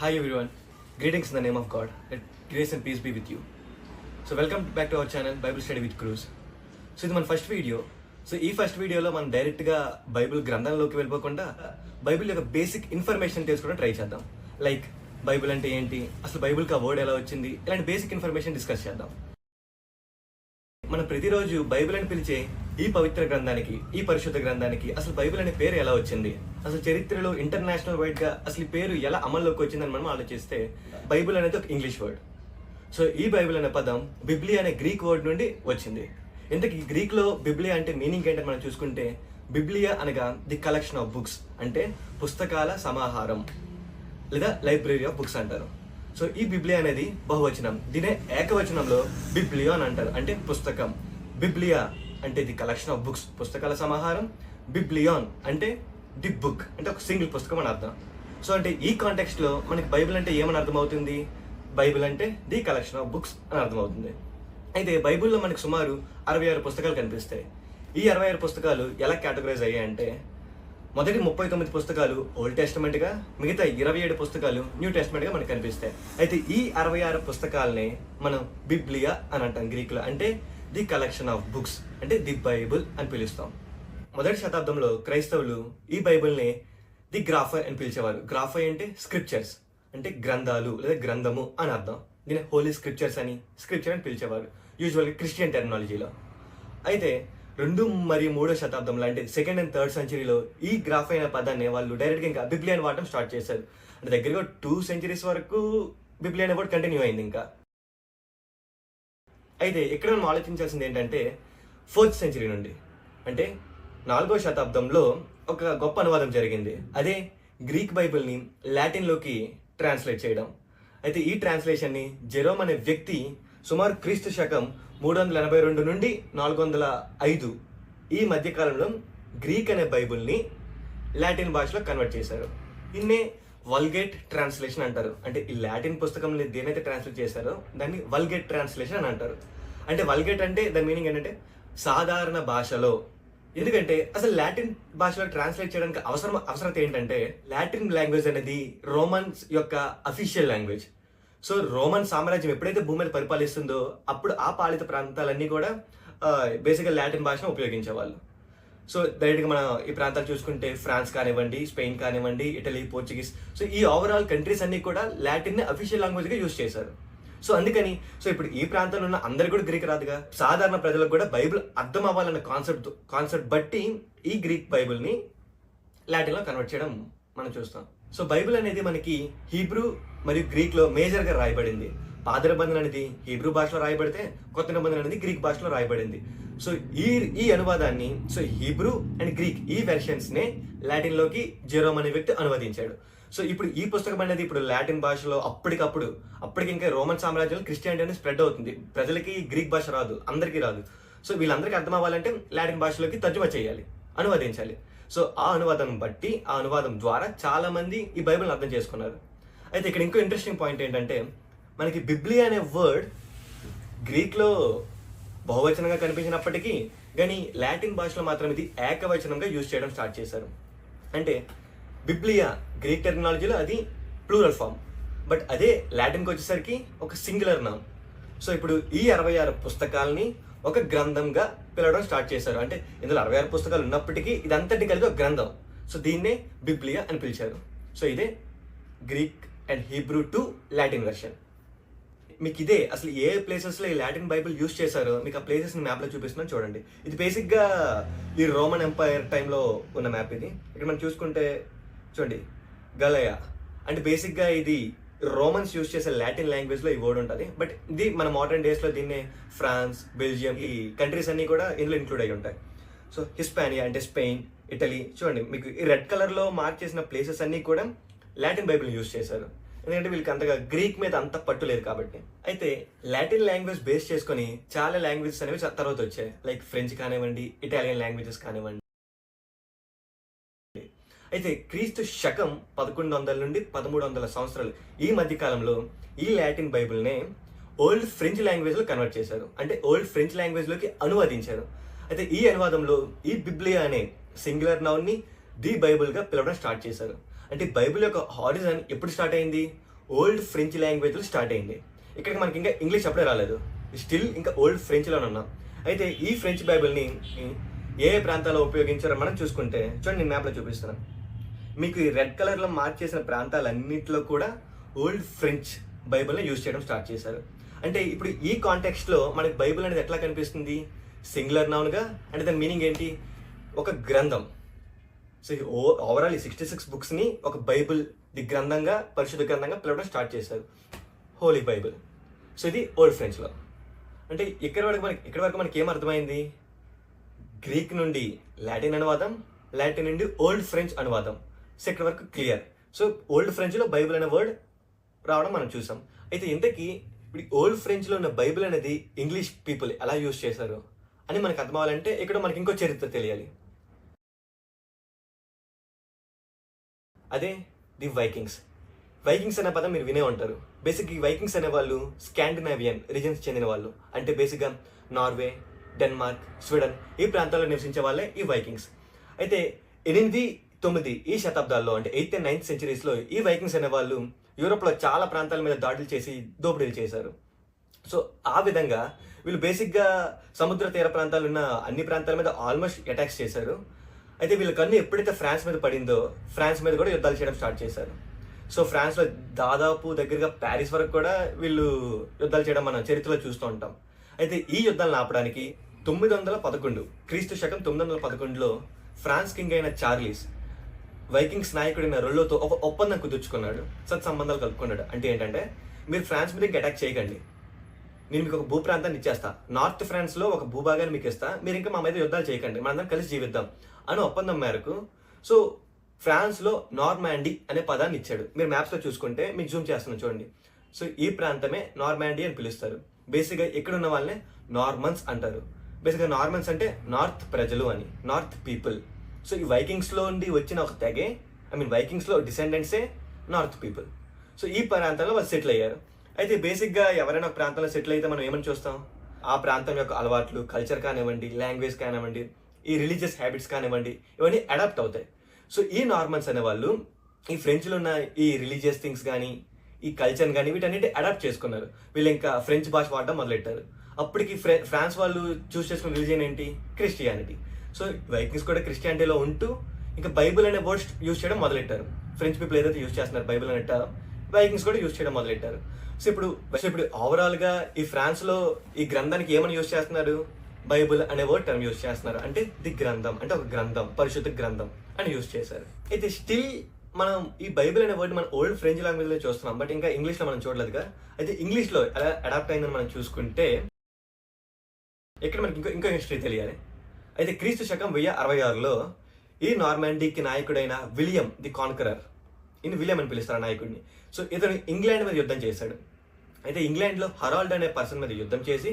Hi everyone, greetings in the name of God. Let grace and peace be with you. So welcome back to our channel Bible Study with Cruz. So ఇది మన first video. So ఈ first వీడియోలో మనం డైరెక్ట్గా Bible గ్రంథంలోకి వెళ్ళిపోకుండా Bible యొక్క basic information తెలుసుకోవడం try చేద్దాం. లైక్ బైబిల్ అంటే ఏంటి, అసలు బైబిల్కి ఆ వర్డ్ ఎలా వచ్చింది, ఇలాంటి బేసిక్ ఇన్ఫర్మేషన్ డిస్కస్ చేద్దాం. మనం ప్రతిరోజు బైబిల్ అని పిలిచే ఈ పవిత్ర గ్రంథానికి, ఈ పరిశుద్ధ గ్రంథానికి అసలు బైబిల్ అనే పేరు ఎలా వచ్చింది, అసలు చరిత్రలో ఇంటర్నేషనల్ వైడ్ గా అసలు ఈ పేరు ఎలా అమల్లోకి వచ్చిందని మనం ఆలోచిస్తే బైబిల్ అనేది ఒక ఇంగ్లీష్ వర్డ్. సో ఈ బైబిల్ అనే పదం బిబ్లియా అనే గ్రీక్ వర్డ్ నుండి వచ్చింది. ఇంతకీ గ్రీక్ లో బిబ్లియా అంటే మీనింగ్ ఏంటని మనం చూసుకుంటే, బిబ్లియా అనగా ది కలెక్షన్ ఆఫ్ బుక్స్, అంటే పుస్తకాల సమాహారం లేదా లైబ్రరీ ఆఫ్ బుక్స్ అంటారు. సో ఈ బిబ్లియా అనేది బహువచనం, దీనే ఏకవచనంలో బిబ్లియో అని అంటారు, అంటే పుస్తకం. బిబ్లియా అంటే ది కలెక్షన్ ఆఫ్ బుక్స్, పుస్తకాల సమాహారం. బిబ్లియాన్ అంటే ది బుక్, అంటే ఒక సింగిల్ పుస్తకం అని అర్థం. సో అంటే ఈ కాంటెక్స్ట్ లో మనకి బైబిల్ అంటే ఏమని అర్థమవుతుంది, బైబిల్ అంటే ది కలెక్షన్ ఆఫ్ బుక్స్ అని అర్థమవుతుంది. అయితే బైబిల్లో మనకి సుమారు 66 పుస్తకాలు కనిపిస్తాయి. ఈ 66 పుస్తకాలు ఎలా కేటగరైజ్ అయ్యాయంటే, మొదటి 39 పుస్తకాలు ఓల్డ్ టెస్టమెంట్ గా, మిగతా 27 పుస్తకాలు న్యూ టెస్టమెంట్ గా మనకు కనిపిస్తాయి. అయితే ఈ 66 పుస్తకాలని మనం బిబ్లియా అని అంటాం గ్రీక్ లో, అంటే ది కలెక్షన్ ఆఫ్ బుక్స్, అంటే ది బైబుల్ అని పిలుస్తాం. మొదటి శతాబ్దంలో క్రైస్తవులు ఈ బైబిల్ని ది గ్రాఫై అని పిలిచేవారు. గ్రాఫై అంటే స్క్రిప్చర్స్, అంటే గ్రంథాలు లేదా గ్రంథము అని అర్థం. దీని హోలీ స్క్రిప్చర్స్ అని, స్క్రిప్చర్ అని పిలిచేవారు యూజువల్గా క్రిస్టియన్ టెర్మినాలజీలో. అయితే 2 మరియు 3వ శతాబ్దంలో, అంటే 2nd and 3rd సెంచరీలో ఈ గ్రాఫ్ అయిన పదాన్ని వాళ్ళు డైరెక్ట్గా ఇంకా బిబ్లియా అని వాడటం స్టార్ట్ చేశారు. అంటే దగ్గరగా 2 centuries వరకు బిబ్లియా అనే వర్డ్ కంటిన్యూ అయింది ఇంకా. అయితే ఇక్కడ మనం ఆలోచించాల్సింది ఏంటంటే, 4th century నుండి, అంటే 4వ శతాబ్దంలో ఒక గొప్ప అనువాదం జరిగింది. అదే గ్రీక్ బైబిల్ని లాటిన్లోకి ట్రాన్స్లేట్ చేయడం. అయితే ఈ ట్రాన్స్లేషన్ని జెరోమ్ అనే వ్యక్తి సుమారు క్రీస్తు శకం 382 నుండి 405 ఈ మధ్యకాలంలో గ్రీక్ అనే బైబిల్ని లాటిన్ భాషలో కన్వర్ట్ చేశారు. దీన్నే వల్గేట్ ట్రాన్స్లేషన్ అంటారు. అంటే ఈ లాటిన్ పుస్తకంలో దేనైతే ట్రాన్స్లేట్ చేశారో దాన్ని వల్గేట్ ట్రాన్స్లేషన్ అని అంటారు. అంటే వల్గేట్ అంటే దాని మీనింగ్ ఏంటంటే సాధారణ భాషలో. ఎందుకంటే అసలు లాటిన్ భాషలో ట్రాన్స్లేట్ చేయడానికి అవసరత ఏంటంటే, లాటిన్ లాంగ్వేజ్ అనేది రోమన్స్ యొక్క అఫీషియల్ లాంగ్వేజ్. సో రోమన్ సామ్రాజ్యం ఎప్పుడైతే భూమి మీద పరిపాలిస్తుందో అప్పుడు ఆ పాలిత ప్రాంతాలన్నీ కూడా బేసిక్గా లాటిన్ భాషను ఉపయోగించేవాళ్ళు. సో డైరెక్ట్గా మనం ఈ ప్రాంతాలు చూసుకుంటే ఫ్రాన్స్ కానివ్వండి, స్పెయిన్ కానివ్వండి, ఇటలీ, పోర్చుగీస్, సో ఈ ఓవరాల్ కంట్రీస్ అన్ని కూడా లాటిన్ అఫీషియల్ లాంగ్వేజ్గా యూజ్ చేశారు. సో అందుకని ఇప్పుడు ఈ ప్రాంతంలో ఉన్న అందరు కూడా గ్రీక్ రాదుగా, సాధారణ ప్రజలకు కూడా బైబిల్ అర్థం అవ్వాలన్న కాన్సెప్ట్ బట్టి ఈ గ్రీక్ బైబిల్ని లాటిన్లో కన్వర్ట్ చేయడం మనం చూస్తాం. సో బైబిల్ అనేది మనకి హీబ్రూ మరియు గ్రీక్లో మేజర్గా రాయబడింది. పాత నిబంధన అనేది హీబ్రూ భాషలో రాయబడితే, కొత్త నిబంధన అనేది గ్రీక్ భాషలో రాయబడింది. సో ఈ అనువాదాన్ని, సో హీబ్రూ అండ్ గ్రీక్ ఈ వెర్షన్స్నే లాటిన్లోకి జెరోమ్ అనే వ్యక్తి అనువదించాడు. సో ఇప్పుడు ఈ పుస్తకం అనేది ఇప్పుడు లాటిన్ భాషలో అప్పటికి ఇంకా రోమన్ సామ్రాజ్యంలో క్రిస్టియానిటీ అనేది స్ప్రెడ్ అవుతుంది. ప్రజలకి గ్రీక్ భాష రాదు, అందరికీ రాదు. సో వీళ్ళందరికీ అర్థం అవ్వాలంటే లాటిన్ భాషలోకి తర్జుమా చేయాలి, అనువదించాలి. సో ఆ అనువాదం ద్వారా చాలా మంది ఈ బైబిల్ని అర్థం చేసుకున్నారు. అయితే ఇక్కడ ఇంకో ఇంట్రెస్టింగ్ పాయింట్ ఏంటంటే, మనకి బిబ్లియా అనే వర్డ్ గ్రీక్లో బహువచనంగా కనిపించినప్పటికీ కానీ లాటిన్ భాషలో మాత్రం ఇది ఏకవచనంగా యూజ్ చేయడం స్టార్ట్ చేశారు. అంటే బిబ్లియా గ్రీక్ టెర్మినాలజీలో అది ప్లూరల్ ఫామ్, బట్ అదే లాటిన్కి వచ్చేసరికి ఒక సింగులర్ నౌన్. సో ఇప్పుడు ఈ 66 పుస్తకాలని ఒక గ్రంథంగా పిలవడం స్టార్ట్ చేశారు. అంటే ఇందులో 66 పుస్తకాలు ఉన్నప్పటికీ ఇదంతటి కలిపి ఒక గ్రంథం. సో దీన్నే బిబ్లియా అని పిలిచారు. సో ఇదే Greek and Hebrew to Latin version. మీకు ఇదే అసలు ఏ ప్లేసెస్లో ఈ లాటిన్ బైబిల్ యూజ్ చేశారో మీకు ఆ ప్లేసెస్ని మ్యాప్లో చూపిస్తున్నాను చూడండి. ఇది బేసిక్గా ఈ రోమన్ ఎంపైర్ టైంలో ఉన్న మ్యాప్. ఇది ఇక్కడ మనం చూసుకుంటే చూడండి, గలయా అంటే బేసిక్గా ఇది రోమన్స్ యూజ్ చేసే లాటిన్ లాంగ్వేజ్లో ఈ వర్డ్ ఉంటుంది. బట్ ఇది మన మోడర్న్ డేస్లో దీన్నే ఫ్రాన్స్, బెల్జియం ఈ కంట్రీస్ అన్నీ కూడా ఇందులో ఇంక్లూడ్ అయ్యి ఉంటాయి. సో హిస్పానియా అంటే స్పెయిన్, ఇటలీ, చూడండి మీకు ఈ రెడ్ కలర్లో మార్క్ చేసిన ప్లేసెస్ అన్నీ కూడా లాటిన్ బైబిల్ యూజ్ చేశారు. ఎందుకంటే వీళ్ళకి అంతగా గ్రీక్ మీద అంత పట్టు లేదు కాబట్టి. అయితే లాటిన్ లాంగ్వేజ్ బేస్ చేసుకొని చాలా లాంగ్వేజెస్ అనేవి తర్వాత వచ్చాయి. లైక్ ఫ్రెంచ్ కానివ్వండి, ఇటాలియన్ లాంగ్వేజెస్ కానివ్వండి. అయితే క్రీస్తు శకం 1100 నుండి 1300 సంవత్సరాలు ఈ మధ్య కాలంలో ఈ లాటిన్ బైబిల్నే ఓల్డ్ ఫ్రెంచ్ లాంగ్వేజ్లో కన్వర్ట్ చేశారు. అంటే ఓల్డ్ ఫ్రెంచ్ లాంగ్వేజ్లోకి అనువదించారు. అయితే ఈ అనువాదంలో ఈ బిబ్లియా అనే సింగులర్ నౌన్ని ది బైబిల్గా పిలవడం స్టార్ట్ చేశారు. అంటే బైబిల్ యొక్క హారిజన్ ఎప్పుడు స్టార్ట్ అయింది, ఓల్డ్ ఫ్రెంచ్ లాంగ్వేజ్లో స్టార్ట్ అయింది. ఇక్కడికి మనకి ఇంకా ఇంగ్లీష్ అప్పుడే రాలేదు, స్టిల్ ఇంకా ఓల్డ్ ఫ్రెంచ్లోనే ఉన్నాం. అయితే ఈ ఫ్రెంచ్ బైబిల్ని ఏ ప్రాంతాల్లో ఉపయోగించారో మనం చూసుకుంటే చూడండి, నేను మ్యాప్లో చూపిస్తున్నాను మీకు. ఈ రెడ్ కలర్లో మార్క్ చేసిన ప్రాంతాలన్నింటిలో కూడా ఓల్డ్ ఫ్రెంచ్ బైబిల్ని యూజ్ చేయడం స్టార్ట్ చేశారు. అంటే ఇప్పుడు ఈ కాంటెక్స్ట్లో మనకి బైబిల్ అనేది ఎట్లా కనిపిస్తుంది? సింగులర్ నౌన్గా. అంటే దాని మీనింగ్ ఏంటి? ఒక గ్రంథం. సో ఓవరాల్ ఈ 66 బుక్స్ని ఒక బైబిల్, ది గ్రంథంగా, పరిశుద్ధ గ్రంథంగా పిలవడం స్టార్ట్ చేశారు, హోలీ బైబిల్. సో ఇది ఓల్డ్ ఫ్రెంచ్లో. అంటే ఇక్కడి వరకు మనకి ఏం అర్థమైంది? గ్రీక్ నుండి లాటిన్ అనువాదం, లాటిన్ నుండి ఓల్డ్ ఫ్రెంచ్ అనువాదం. సో ఇక్కడ వరకు క్లియర్. సో ఓల్డ్ ఫ్రెంచ్లో బైబిల్ అనే వర్డ్ రావడం మనం చూసాం. అయితే ఇంతకీ ఇప్పుడు ఓల్డ్ ఫ్రెంచ్లో ఉన్న బైబిల్ అనేది ఇంగ్లీష్ పీపుల్ ఎలా యూజ్ చేశారు అని మనకు అర్థం అవ్వాలంటే ఇక్కడ మనకి ఇంకో చరిత్ర తెలియాలి. అదే ది వైకింగ్స్. వైకింగ్స్ అనే పదం మీరు వినే ఉంటారు. బేసిక్ ఈ వైకింగ్స్ అనే వాళ్ళు స్కాండినేవియన్ రీజన్స్ చెందిన వాళ్ళు. అంటే బేసిక్గా నార్వే, డెన్మార్క్, స్వీడన్ ఈ ప్రాంతాల్లో నివసించే వాళ్ళే ఈ వైకింగ్స్. అయితే 8, 9 ఈ శతాబ్దాల్లో, అంటే 8th and 9th centuries ఈ వైకింగ్స్ అనే వాళ్ళు యూరోప్లో చాలా ప్రాంతాల మీద దాడులు చేసి దోపిడీలు చేశారు. సో ఆ విధంగా వీళ్ళు బేసిక్గా సముద్ర తీర ప్రాంతాలు ఉన్న అన్ని ప్రాంతాల మీద ఆల్మోస్ట్ అటాక్స్ చేశారు. అయితే వీళ్ళ కన్ను ఎప్పుడైతే ఫ్రాన్స్ మీద పడిందో, ఫ్రాన్స్ మీద కూడా యుద్ధాలు చేయడం స్టార్ట్ చేశారు. సో ఫ్రాన్స్లో దాదాపు దగ్గరగా ప్యారిస్ వరకు కూడా వీళ్ళు యుద్ధాలు చేయడం మనం చరిత్రలో చూస్తూ ఉంటాం. అయితే ఈ యుద్ధాలను ఆపడానికి 911 క్రీస్తు శకం 911లో ఫ్రాన్స్ కింగ్ అయిన చార్లీస్ వైకింగ్స్ నాయకుడైన రొల్లోతో ఒక ఒప్పందం కుదుర్చుకున్నాడు, సత్సంబంధాలు కలుపుకున్నాడు. అంటే ఏంటంటే, మీరు ఫ్రాన్స్ మీద అటాక్ చేయకండి, నేను మీకు ఒక భూప్రాంతాన్ని ఇచ్చేస్తా, నార్త్ ఫ్రాన్స్లో ఒక భూభాగాన్ని మీకు ఇస్తా, మీరు ఇంకా మా మీద యుద్ధాలు చేయకండి, మనందరం కలిసి జీవిద్దాం అని ఒప్పందం మేరకు సో ఫ్రాన్స్లో నార్మాండీ అనే పదాన్ని ఇచ్చాడు. మీరు మ్యాప్స్లో చూసుకుంటే మీకు జూమ్ చేస్తున్నాను చూడండి. సో ఈ ప్రాంతమే నార్మాండీ అని పిలుస్తారు. బేసిక్గా ఇక్కడ ఉన్న వాళ్ళనే నార్మన్స్ అంటారు. బేసిక్గా నార్మన్స్ అంటే నార్త్ ప్రజలు అని, నార్త్ పీపుల్. సో ఈ వైకింగ్స్లో నుండి వచ్చిన ఒక తెగే, వైకింగ్స్లో డిసెండెంట్సే నార్త్ పీపుల్. సో ఈ ప్రాంతంలో వాళ్ళు సెటిల్ అయ్యారు. అయితే బేసిక్గా ఎవరైనా ఒక ప్రాంతంలో సెటిల్ అయితే మనం ఏమని చూస్తాం? ఆ ప్రాంతం యొక్క అలవాట్లు, కల్చర్ కానివ్వండి, లాంగ్వేజ్ కానివ్వండి, ఈ రిలీజియస్ హ్యాబిట్స్ కానివ్వండి, ఇవన్నీ అడాప్ట్ అవుతాయి. సో ఈ నార్మన్స్ అనే వాళ్ళు ఈ ఫ్రెంచ్లో ఉన్న ఈ రిలీజియస్ థింగ్స్ కానీ, ఈ కల్చర్ కానీ వీటన్నిటి అడాప్ట్ చేసుకున్నారు. వీళ్ళు ఇంకా ఫ్రెంచ్ భాష వాడడం మొదలెట్టారు. అప్పటికి ఫ్రాన్స్ వాళ్ళు చూస్ చేసుకున్న రిలీజియన్ ఏంటి? క్రిస్టియానిటీ. సో వైకింగ్స్ కూడా క్రిస్టియానిటీలో ఉంటూ ఇంకా బైబిల్ అనే వర్డ్స్ యూజ్ చేయడం మొదలెట్టారు. ఫ్రెంచ్ పీపుల్ ఏదైతే యూజ్ చేస్తున్నారు బైబిల్ అని అంటారో, వైకింగ్స్ కూడా యూజ్ చేయడం మొదలెట్టారు. సో ఇప్పుడు ఓవరాల్గా ఈ ఫ్రాన్స్లో ఈ గ్రంథానికి ఏమని యూజ్ చేస్తున్నారు? బైబిల్ అనే వర్డ్ టర్మ్ యూజ్ చేస్తున్నారు. అంటే ది గ్రంథం, అంటే ఒక గ్రంథం, పరిశుద్ధ గ్రంథం అని యూజ్ చేశారు. అయితే స్టిల్ మనం ఈ బైబిల్ అనే వర్డ్ మన ఓల్డ్ ఫ్రెంచ్ లాంగ్వేజ్లో చూస్తున్నాం, బట్ ఇంకా ఇంగ్లీష్లో మనం చూడలేదుగా. అయితే ఇంగ్లీష్లో ఎలా అడాప్ట్ అయిందని మనం చూసుకుంటే ఇక్కడ మనకి ఇంకో హిస్టరీ తెలియాలి. అయితే క్రీస్తు శకం 1066లో ఈ నార్మాండీకి నాయకుడైన విలియం ది కాన్కరర్, ఈయన విలియం అని పిలుస్తారు నాయకుడిని. సో ఇతను ఇంగ్లాండ్ మీద యుద్ధం చేశాడు. అయితే ఇంగ్లాండ్లో హరాల్డ్ అనే పర్సన్ మీద యుద్ధం చేసి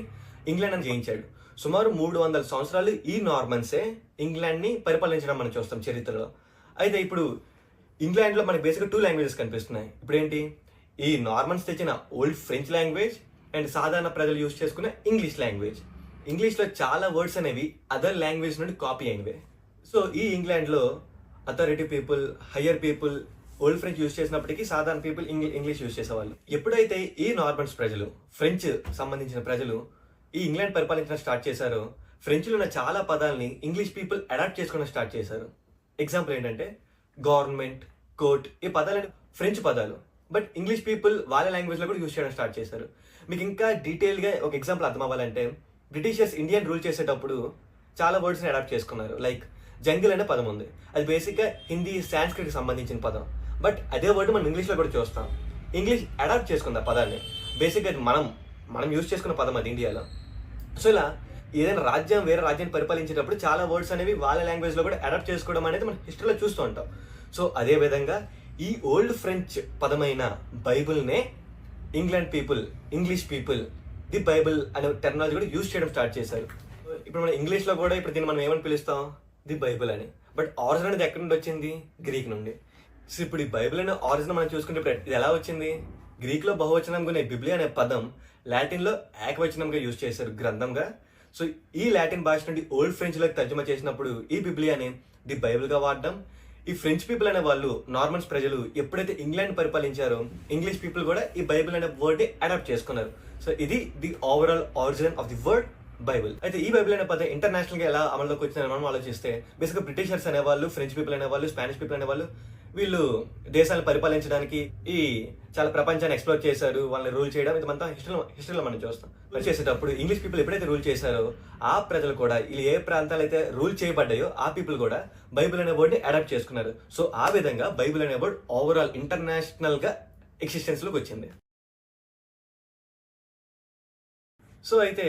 ఇంగ్లాండ్ అని జయించాడు. సుమారు 300 సంవత్సరాలు ఈ నార్మన్సే ఇంగ్లాండ్ని పరిపాలించడం మనం చూస్తాం చరిత్రలో. అయితే ఇప్పుడు ఇంగ్లాండ్లో మనకి బేసిక్గా 2 లాంగ్వేజెస్ కనిపిస్తున్నాయి. ఇప్పుడు ఏంటి? ఈ నార్మన్స్ తెచ్చిన ఓల్డ్ ఫ్రెంచ్ లాంగ్వేజ్ అండ్ సాధారణ ప్రజలు యూజ్ చేసుకునే ఇంగ్లీష్ లాంగ్వేజ్. ఇంగ్లీష్లో చాలా వర్డ్స్ అనేవి అదర్ లాంగ్వేజ్ నుండి కాపీ అయినవే. సో ఈ ఇంగ్లాండ్లో authority people, higher people old French use చేసినప్పటికీ సాధారణ పీపుల్ ఇంగ్లీష్ యూజ్ చేసేవాళ్ళు. ఎప్పుడైతే ఈ నార్మన్స్ ప్రజలు, ఫ్రెంచ్ సంబంధించిన ప్రజలు ఈ ఇంగ్లాండ్ పరిపాలించడం స్టార్ట్ చేశారో, ఫ్రెంచ్లో ఉన్న చాలా పదాలని ఇంగ్లీష్ పీపుల్ అడాప్ట్ చేసుకోవడం స్టార్ట్ చేశారు. ఎగ్జాంపుల్ ఏంటంటే గవర్నమెంట్, కోర్ట్, ఈ పదాలని ఫ్రెంచ్ పదాలు, బట్ ఇంగ్లీష్ పీపుల్ వాళ్ళ లాంగ్వేజ్లో కూడా యూజ్ చేయడం స్టార్ట్ చేశారు. మీకు ఇంకా డీటెయిల్గా ఒక ఎగ్జాంపుల్ అర్థం అవ్వాలంటే, బ్రిటిషర్స్ ఇండియన్ రూల్ చేసేటప్పుడు చాలా వర్డ్స్ని అడాప్ట్ చేసుకున్నారు. లైక్ జంగిల్ అనే పదం ఉంది, అది బేసిక్గా హిందీ, సాంస్క్రిట్కి సంబంధించిన పదం. బట్ అదే వర్డ్ మనం ఇంగ్లీష్లో కూడా చూస్తాం. ఇంగ్లీష్ అడాప్ట్ చేసుకుంది ఆ పదాన్ని. బేసిక్గా మనం యూజ్ చేసుకున్న పదం అది ఇండియాలో. సో ఇలా ఏదైనా రాజ్యం వేరే రాజ్యాన్ని పరిపాలించేటప్పుడు చాలా వర్డ్స్ అనేవి వాళ్ళ లాంగ్వేజ్లో కూడా అడాప్ట్ చేసుకోవడం అనేది మనం హిస్టరీలో చూస్తూ ఉంటాం. సో అదే విధంగా ఈ ఓల్డ్ ఫ్రెంచ్ పదమైన బైబిల్నే England people, English people the Bible అనే టెర్మినాలజీ కూడా యూజ్ చేయడం స్టార్ట్ చేశారు. ఇప్పుడు మన ఇంగ్లీష్లో కూడా ఇప్పుడు దీన్ని మనం ఏమని పిలుస్తాం? ది బైబిల్ అని. బట్ ఆరిజిన్ అనేది ఎక్కడి నుండి వచ్చింది? గ్రీక్ నుండి. సో ఇప్పుడు ఈ బైబిల్ అనే ఆరిజిన్ మనం చూసుకుంటే ఇప్పుడు ఇది ఎలా వచ్చింది? గ్రీక్లో బహువచనంగా ఉన్న బిబ్లి అనే పదం లాటిన్లో ఏకవచనంగా యూజ్ చేశారు, గ్రంథంగా. సో ఈ లాటిన్ భాష నుండి ఓల్డ్ ఫ్రెంచ్లోకి తర్జుమా చేసినప్పుడు ఈ బిబ్లి అని ది బైబిల్గా వాడడం, ఈ ఫ్రెంచ్ పీపుల్ అనే వాళ్ళు, నార్మన్స్ ప్రజలు ఎప్పుడైతే ఇంగ్లాండ్ పరిపాలించారో ఇంగ్లీష్ పీపుల్ కూడా ఈ బైబిల్ అనే వర్డ్ ని అడాప్ట్ చేసుకున్నారు. సో ఇది the overall origin of the word Bible. అయితే ఈ బైబిల్ అనే పదం ఇంటర్నేషనల్ గా ఎలా అమల్లోకి వచ్చిందని మనం ఆలోచిస్తే, బేసిక్ గా బ్రిటిషర్స్ అనేవాళ్ళు, ఫ్రెంచ్ పీపుల్ అనేవాళ్ళు, స్పానిష్ పీపుల్ అనేవాళ్ళు వీళ్ళు దేశాలను పరిపాలించడానికి ఈ చాలా ప్రపంచాన్ని ఎక్స్ప్లోర్ చేశారు, వాళ్ళని రూల్ చేయడం ఇదంతా హిస్టరీలో మనం చూస్తాం. రూల్ చేసేటప్పుడు ఇంగ్లీష్ పీపుల్ ఎప్పుడైతే రూల్ చేశారో ఆ ప్రజలు కూడా వీళ్ళు ఏ ప్రాంతాలు అయితే రూల్ చేయబడ్డాయో ఆ పీపుల్ కూడా బైబిల్ అనే వర్డ్ ని అడాప్ట్ చేసుకున్నారు. సో ఆ విధంగా బైబిల్ అనే వర్డ్ ఓవరాల్ ఇంటర్నేషనల్ గా ఎగ్జిస్టెన్స్ లోకి వచ్చింది. సో అయితే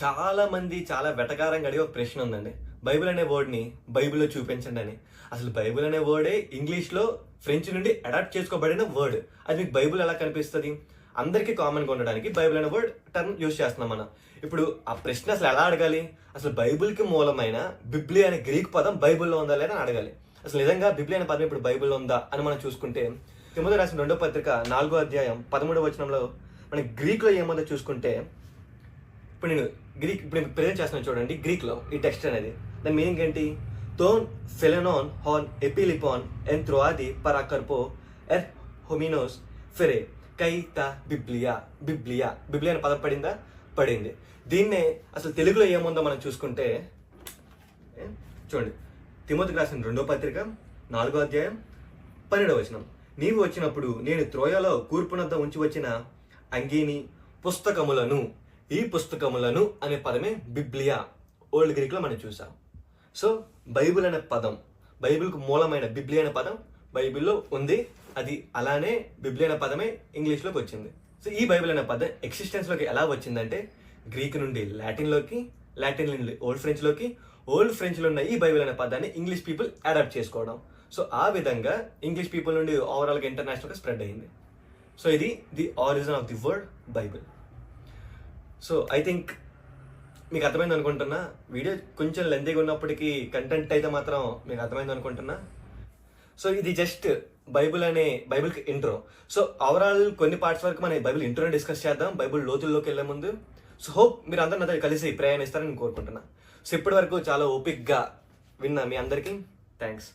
చాలా మంది చాలా వెటకారంగా అడిగే ఒక ప్రశ్న ఉందండి, బైబిల్ అనే వర్డ్ ని బైబిల్లో చూపించండి అని. అసలు బైబిల్ అనే వర్డే ఇంగ్లీష్ లో ఫ్రెంచ్ నుండి అడాప్ట్ చేసుకోబడిన వర్డ్, అది మీకు బైబిల్ ఎలా కనిపిస్తుంది? అందరికీ కామన్ గా ఉండడానికి బైబిల్ అనే వర్డ్ టర్మ్ యూజ్ చేస్తున్నాం మనం. ఇప్పుడు ఆ ప్రశ్న అసలు ఎలా అడగాలి? అసలు బైబిల్ కి మూలమైన బిబ్లి అనే గ్రీక్ పదం బైబిల్లో ఉందా లేదా అని అడగాలి. అసలు నిజంగా బిబ్లి అనే పదం ఇప్పుడు బైబిల్లో ఉందా అని మనం చూసుకుంటే, తిమోతి రాసిన 2వ పత్రిక 4వ అధ్యాయం 13వ వచనంలో మన గ్రీక్ లో ఏముందో చూసుకుంటే, ఇప్పుడు నేను ప్రెజెంట్ చేస్తున్నాను చూడండి, గ్రీక్ లో ఈ టెక్స్ట్ అనేది దాని మీనింగ్ ఏంటి? తోన్ ఫెలెనోన్ హాన్ ఎపిలిపాన్ ఎంత్రోఆది పరాకర్పో ఎర్ హోమినోస్ ఫెరే కైతా బిబ్లియా బిబ్లియా బిబ్లియా అనే పదం పడిందా? పడింది. దీన్నే అసలు తెలుగులో ఏముందో మనం చూసుకుంటే చూడండి, తిమోతికి రాసిన 2వ పత్రిక 4వ అధ్యాయం 12వ వచనం, నీవు వచ్చినప్పుడు నేను త్రోయలో కూర్పునంత ఉంచి వచ్చిన అంగీని పుస్తకములను, ఈ పుస్తకములను అనే పదమే బిబ్లియా ఓల్డ్ గ్రీక్ లో మనం చూసాం. సో బైబిల్ అనే పదం, బైబిల్కు మూలమైన బిబ్లి అనే పదం బైబిల్లో ఉంది, అది అలానే బిబ్లి అనే పదమే ఇంగ్లీష్లోకి వచ్చింది. సో ఈ బైబిల్ అనే పదం ఎక్సిస్టెన్స్లోకి ఎలా వచ్చిందంటే, గ్రీక్ నుండి లాటిన్లోకి, లాటిన్ నుండి ఓల్డ్ ఫ్రెంచ్లోకి, ఓల్డ్ ఫ్రెంచ్లో ఉన్న ఈ బైబిల్ అనే పదాన్ని ఇంగ్లీష్ పీపుల్ అడాప్ట్ చేసుకోవడం. సో ఆ విధంగా ఇంగ్లీష్ పీపుల్ నుండి ఓవరాల్గా ఇంటర్నేషనల్గా స్ప్రెడ్ అయింది. సో ఇది the origin of the word Bible. So I think మీకు అర్థమైంది అనుకుంటున్నా. వీడియో కొంచెం లెంతీగా ఉన్నప్పటికీ కంటెంట్ అయితే మాత్రం మీకు అర్థమైంది అనుకుంటున్నా. సో ఇది జస్ట్ బైబిల్కి ఇంట్రో. సో ఓవరాల్ కొన్ని పార్ట్స్ వరకు మనం బైబిల్ ఇంట్రోని డిస్కస్ చేద్దాం, బైబిల్ లోతుల్లోకి వెళ్లే ముందు. సో హోప్ మీరు అందరూ నాతో కలిసి ప్రయాణిస్తారని నేను కోరుకుంటున్నా. సో ఇప్పటి వరకు చాలా ఓపిక్గా విన్నా మీ అందరికీ థ్యాంక్స్.